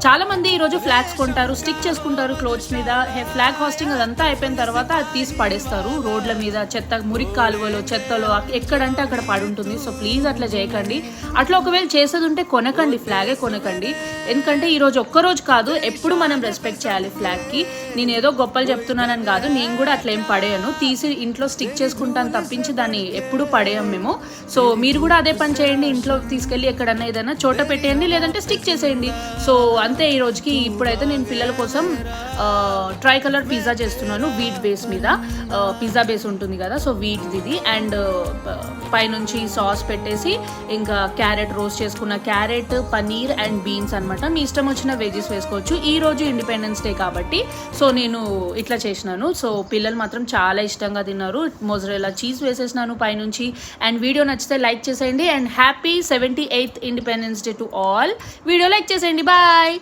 చాలా మంది ఈ రోజు ఫ్లాగ్స్ కొంటారు, స్టిక్ చేసుకుంటారు క్లోత్స్ మీద. ఫ్లాగ్ హాస్టింగ్ అదంతా అయిపోయిన తర్వాత అది తీసి పడేస్తారు రోడ్ల మీద, చెత్త మురికి కాలువలో, చెత్తలో ఎక్కడంటే అక్కడ పడుంటుంది. సో ప్లీజ్ అట్లా చేయకండి. అట్లా ఒకవేళ చేసేది ఉంటే కొనకండి, ఫ్లాగే కొనకండి. ఎందుకంటే ఈ రోజు ఒక్కరోజు కాదు, ఎప్పుడు మనం రెస్పెక్ట్ చేయాలి ఫ్లాగ్కి. నేను ఏదో గొప్పలు చెప్తున్నానని కాదు, నేను కూడా అట్లా ఏం పడేయను, తీసి ఇంట్లో స్టిక్ చేసుకుంటాను తప్పించి దాన్ని ఎప్పుడు పడేయం మేము. సో మీరు కూడా అదే పని చేయండి, ఇంట్లో తీసుకెళ్ళి ఎక్కడన్నా ఏదైనా చోట పెట్టేయండి, లేదంటే స్టిక్ చేసేయండి. సో అంతే ఈ రోజుకి. ఇప్పుడైతే నేను పిల్లల కోసం ట్రై కలర్ పిజ్జా చేస్తున్నాను, వీట్ బేస్ మీద. పిజ్జా బేస్ ఉంటుంది కదా, సో వీట్ ఇది. అండ్ పైనుంచి సాస్ పెట్టేసి ఇంకా క్యారెట్, రోస్ట్ చేసుకున్న క్యారెట్, పనీర్ అండ్ బీన్స్ అనమాట. మీ ఇష్టం వచ్చిన వెజెస్ వేసుకోవచ్చు. ఈ రోజు ఇండిపెండెన్స్ డే కాబట్టి సో నేను ఇట్లా చేసినాను. సో పిల్లలు మాత్రం చాలా ఇష్టంగా తిన్నారు. మొజరెల్లా చీజ్ వేసేసినాను పైనుంచి. అండ్ వీడియో నచ్చితే లైక్ చేసేయండి. And happy 78th independence day to all. Video like చేసేయండి. బాయ్.